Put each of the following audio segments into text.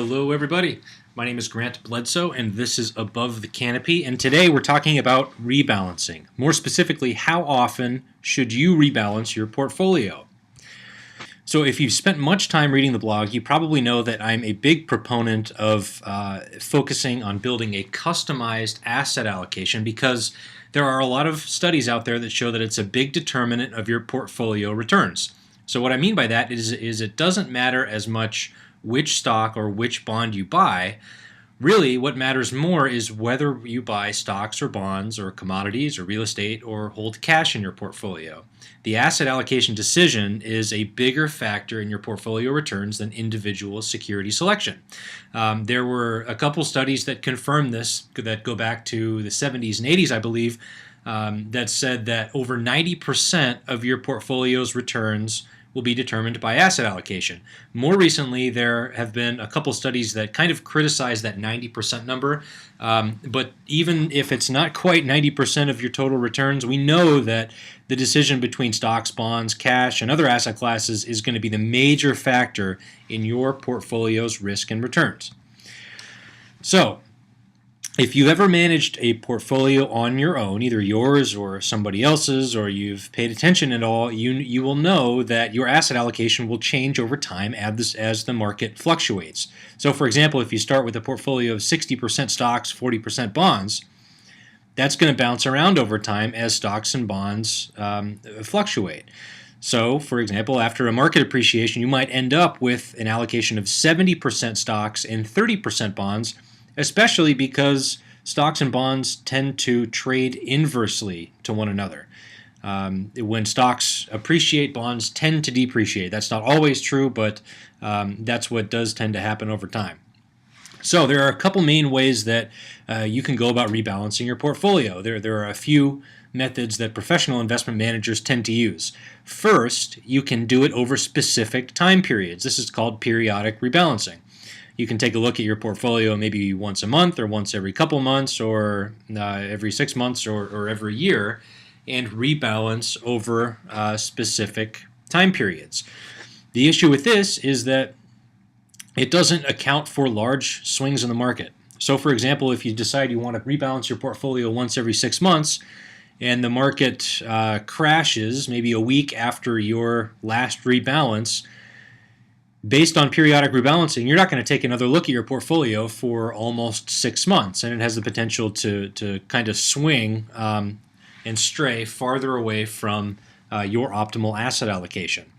Hello, everybody. My name is Grant Bledsoe, and this is Above the Canopy. And today we're talking about rebalancing. More specifically, how often should you rebalance your portfolio? So if you've spent much time reading the blog, you probably know that I'm a big proponent of focusing on building a customized asset allocation because there are a lot of studies out there that show that it's a big determinant of your portfolio returns. So what I mean by that is it doesn't matter as much which stock or which bond you buy. Really, what matters more is whether you buy stocks or bonds or commodities or real estate or hold cash in your portfolio. The asset allocation decision is a bigger factor in your portfolio returns than individual security selection. There were a couple studies that confirm this that go back to the 70s and 80s, I believe, that said that over 90% of your portfolio's returns will be determined by asset allocation. More recently, there have been a couple studies that kind of criticize that 90% number, but even if it's not quite 90% of your total returns, we know that the decision between stocks, bonds, cash, and other asset classes is going to be the major factor in your portfolio's risk and returns. So, if you've ever managed a portfolio on your own, either yours or somebody else's, or you've paid attention at all, you will know that your asset allocation will change over time as the market fluctuates. So for example, if you start with a portfolio of 60% stocks, 40% bonds, that's going to bounce around over time as stocks and bonds fluctuate. So, for example, after a market appreciation, you might end up with an allocation of 70% stocks and 30% bonds, especially because stocks and bonds tend to trade inversely to one another. When stocks appreciate, bonds tend to depreciate. That's not always true, but that's what does tend to happen over time. So there are a couple main ways that you can go about rebalancing your portfolio. There are a few methods that professional investment managers tend to use. First, you can do it over specific time periods. This is called periodic rebalancing. You can take a look at your portfolio maybe once a month or once every couple months or every 6 months or every year and rebalance over specific time periods. The issue with this is that it doesn't account for large swings in the market. So for example, if you decide you want to rebalance your portfolio once every 6 months and the market crashes maybe a week after your last rebalance, based on periodic rebalancing, you're not going to take another look at your portfolio for almost 6 months, and it has the potential to kind of swing and stray farther away from your optimal asset allocation.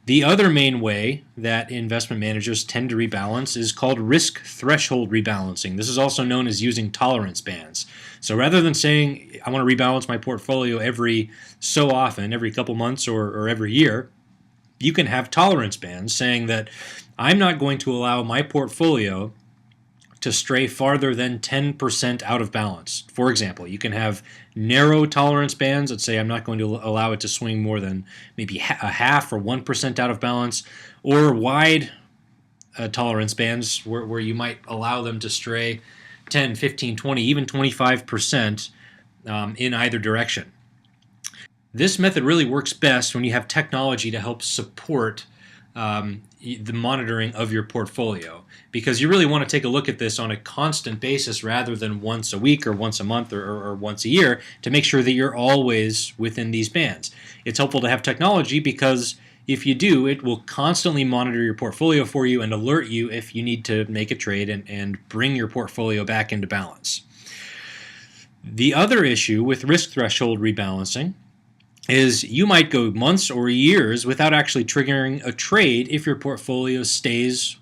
The other main way that investment managers tend to rebalance is called risk threshold rebalancing. This is also known as using tolerance bands. So rather than saying, I want to rebalance my portfolio every so often, every couple months or every year, you can have tolerance bands saying that I'm not going to allow my portfolio to stray farther than 10% out of balance. For example, you can have narrow tolerance bands that say I'm not going to allow it to swing more than maybe a half or 1% out of balance, or wide tolerance bands where you might allow them to stray 10, 15, 20, even 25% in either direction. This method really works best when you have technology to help support the monitoring of your portfolio, because you really want to take a look at this on a constant basis rather than once a week or once a month or once a year to make sure that you're always within these bands. It's helpful to have technology because if you do, it will constantly monitor your portfolio for you and alert you if you need to make a trade and bring your portfolio back into balance. The other issue with risk threshold rebalancing is you might go months or years without actually triggering a trade if your portfolio stays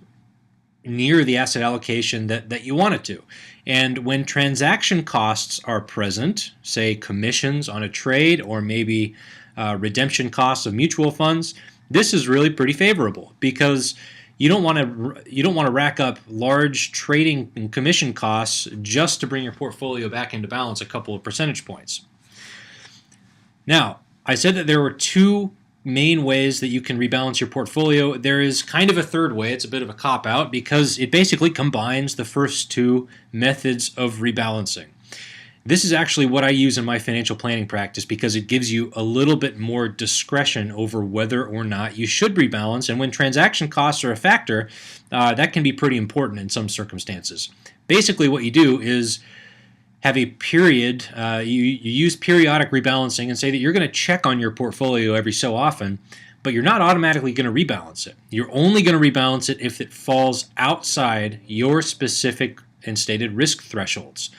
near the asset allocation that you want it to. And when transaction costs are present, say commissions on a trade or maybe redemption costs of mutual funds, this is really pretty favorable because you don't want to rack up large trading and commission costs just to bring your portfolio back into balance a couple of percentage points. Now, I said that there were two main ways that you can rebalance your portfolio. There is kind of a third way. It's a bit of a cop-out because it basically combines the first two methods of rebalancing. This is actually what I use in my financial planning practice because it gives you a little bit more discretion over whether or not you should rebalance. And when transaction costs are a factor, that can be pretty important in some circumstances. Basically, what you do is have a period, you use periodic rebalancing and say that you're going to check on your portfolio every so often, but you're not automatically going to rebalance it. You're only going to rebalance it if it falls outside your specific and stated risk thresholds.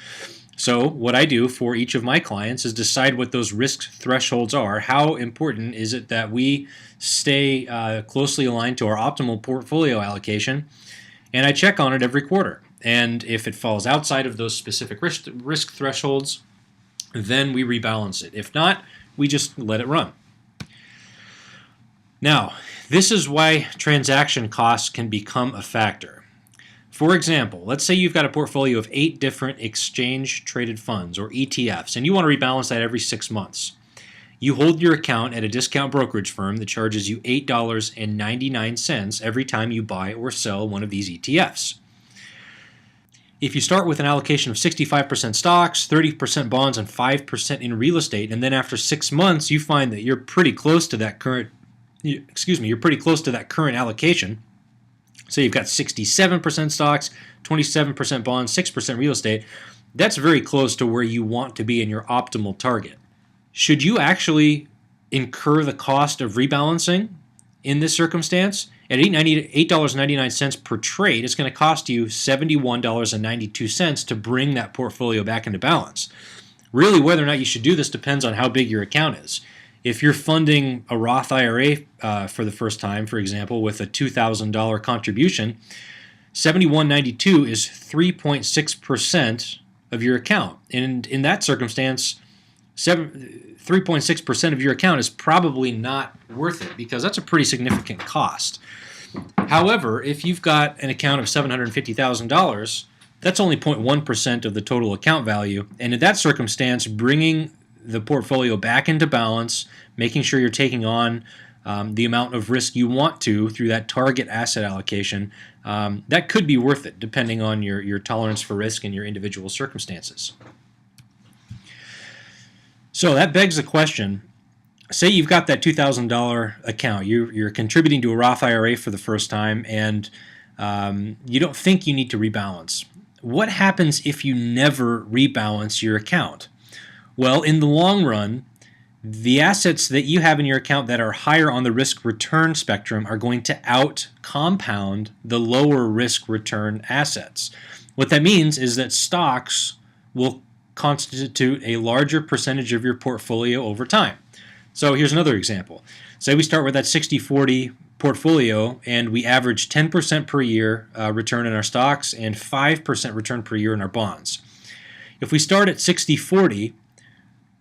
So what I do for each of my clients is decide what those risk thresholds are. How important is it that we stay closely aligned to our optimal portfolio allocation? And I check on it every quarter. And if it falls outside of those specific risk thresholds, then we rebalance it. If not, we just let it run. Now, this is why transaction costs can become a factor. For example, let's say you've got a portfolio of 8 different exchange-traded funds, or ETFs, and you want to rebalance that every 6 months. You hold your account at a discount brokerage firm that charges you $8.99 every time you buy or sell one of these ETFs. If you start with an allocation of 65% stocks, 30% bonds, and 5% in real estate, and then after 6 months you find that you're pretty close to that current allocation. So you've got 67% stocks, 27% bonds, 6% real estate. That's very close to where you want to be in your optimal target. Should you actually incur the cost of rebalancing in this circumstance? At $8.99 per trade, it's going to cost you $71.92 to bring that portfolio back into balance. Really, whether or not you should do this depends on how big your account is. If you're funding a Roth IRA for the first time, for example, with a $2,000 contribution, $71.92 is 3.6% of your account. And in that circumstance, 3.6% of your account is probably not worth it because that's a pretty significant cost. However, if you've got an account of $750,000, that's only 0.1% of the total account value. And in that circumstance, bringing the portfolio back into balance, making sure you're taking on the amount of risk you want to through that target asset allocation, that could be worth it depending on your tolerance for risk and your individual circumstances. So that begs the question, say you've got that $2,000 account, you're contributing to a Roth IRA for the first time, and you don't think you need to rebalance. What happens if you never rebalance your account? Well, in the long run, the assets that you have in your account that are higher on the risk-return spectrum are going to out-compound the lower risk-return assets. What that means is that stocks will constitute a larger percentage of your portfolio over time. So here's another example. Say we start with that 60-40 portfolio and we average 10% per year return in our stocks and 5% return per year in our bonds. If we start at 60-40,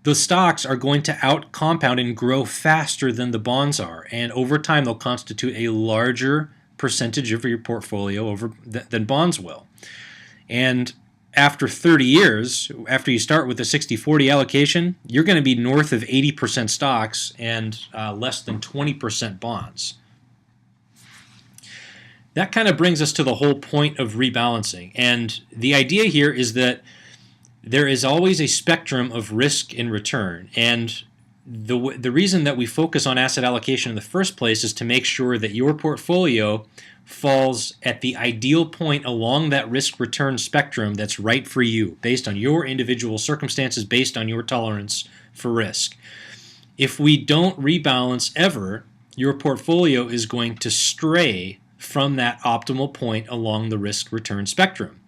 the stocks are going to out-compound and grow faster than the bonds are, and over time they'll constitute a larger percentage of your portfolio than bonds will. And after 30 years, after you start with a 60-40 allocation, you're going to be north of 80% stocks and less than 20% bonds. That kind of brings us to the whole point of rebalancing. And the idea here is that there is always a spectrum of risk and return. And the reason that we focus on asset allocation in the first place is to make sure that your portfolio falls at the ideal point along that risk-return spectrum that's right for you, based on your individual circumstances, based on your tolerance for risk. If we don't rebalance ever, your portfolio is going to stray from that optimal point along the risk-return spectrum.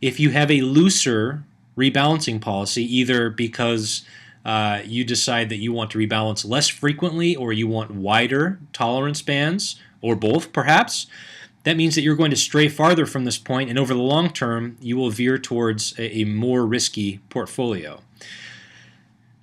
If you have a looser rebalancing policy, either because you decide that you want to rebalance less frequently or you want wider tolerance bands, or both perhaps, that means that you're going to stray farther from this point, and over the long term, you will veer towards a more risky portfolio.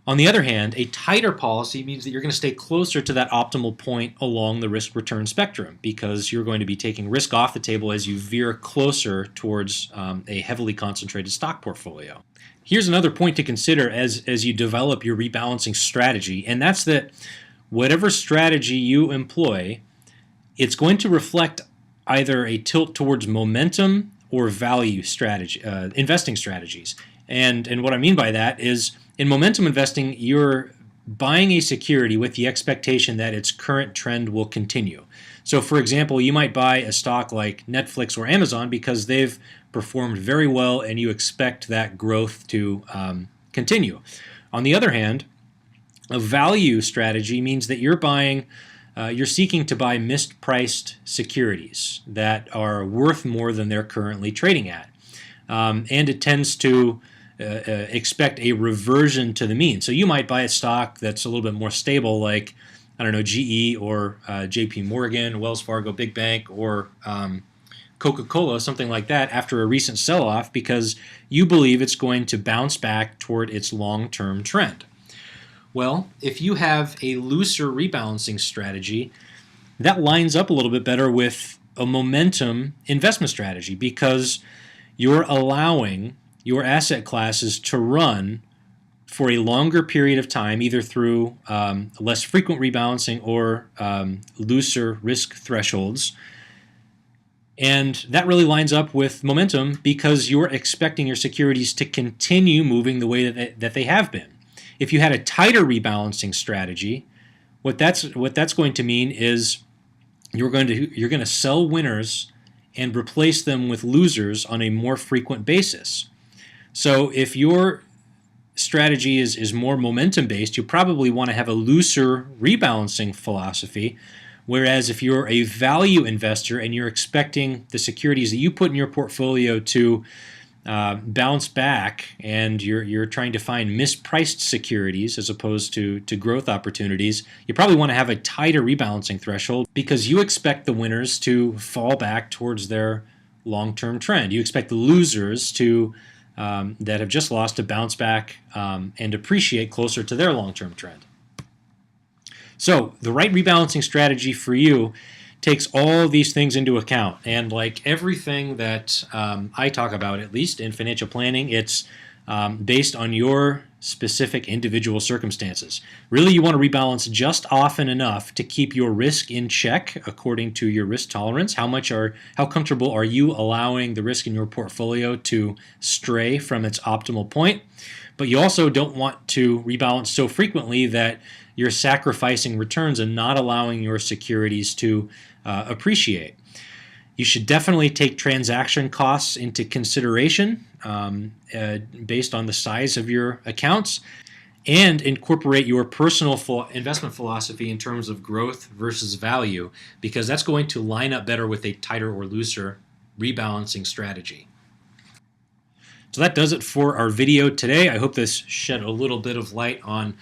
On the other hand, a tighter policy means that you're going to stay closer to that optimal point along the risk-return spectrum because you're going to be taking risk off the table as you veer closer towards a heavily concentrated stock portfolio. Here's another point to consider as you develop your rebalancing strategy, and that's that whatever strategy you employ, it's going to reflect either a tilt towards momentum or value strategy, investing strategies. And what I mean by that is in momentum investing, you're buying a security with the expectation that its current trend will continue. So, for example, you might buy a stock like Netflix or Amazon because they've performed very well and you expect that growth to continue. On the other hand, a value strategy means that you're seeking to buy mispriced securities that are worth more than they're currently trading at. And it tends to expect a reversion to the mean. So you might buy a stock that's a little bit more stable, like, I don't know, GE or JP Morgan, Wells Fargo, Big Bank, or Coca-Cola, something like that, after a recent sell-off because you believe it's going to bounce back toward its long-term trend. Well, if you have a looser rebalancing strategy, that lines up a little bit better with a momentum investment strategy because you're allowing your asset classes to run for a longer period of time, either through less frequent rebalancing or looser risk thresholds. And that really lines up with momentum because you're expecting your securities to continue moving the way that they have been. If you had a tighter rebalancing strategy, what that's going to mean is you're going to sell winners and replace them with losers on a more frequent basis. So if your strategy is more momentum based, you probably want to have a looser rebalancing philosophy. Whereas if you're a value investor and you're expecting the securities that you put in your portfolio to bounce back, and you're trying to find mispriced securities as opposed to growth opportunities, you probably want to have a tighter rebalancing threshold because you expect the winners to fall back towards their long-term trend. You expect the losers to that have just lost to bounce back and appreciate closer to their long-term trend. So the right rebalancing strategy for you takes all these things into account. And like everything that I talk about, at least in financial planning, it's based on your specific individual circumstances. Really, you want to rebalance just often enough to keep your risk in check according to your risk tolerance. How comfortable are you allowing the risk in your portfolio to stray from its optimal point? But you also don't want to rebalance so frequently that you're sacrificing returns and not allowing your securities to appreciate. You should definitely take transaction costs into consideration based on the size of your accounts, and incorporate your personal investment philosophy in terms of growth versus value, because that's going to line up better with a tighter or looser rebalancing strategy. So that does it for our video today. I hope this shed a little bit of light on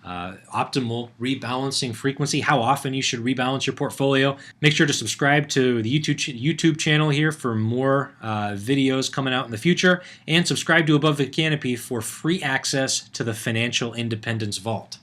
optimal rebalancing frequency, how often you should rebalance your portfolio. Make sure to subscribe to the YouTube channel here for more videos coming out in the future, and subscribe to Above the Canopy for free access to the Financial Independence Vault.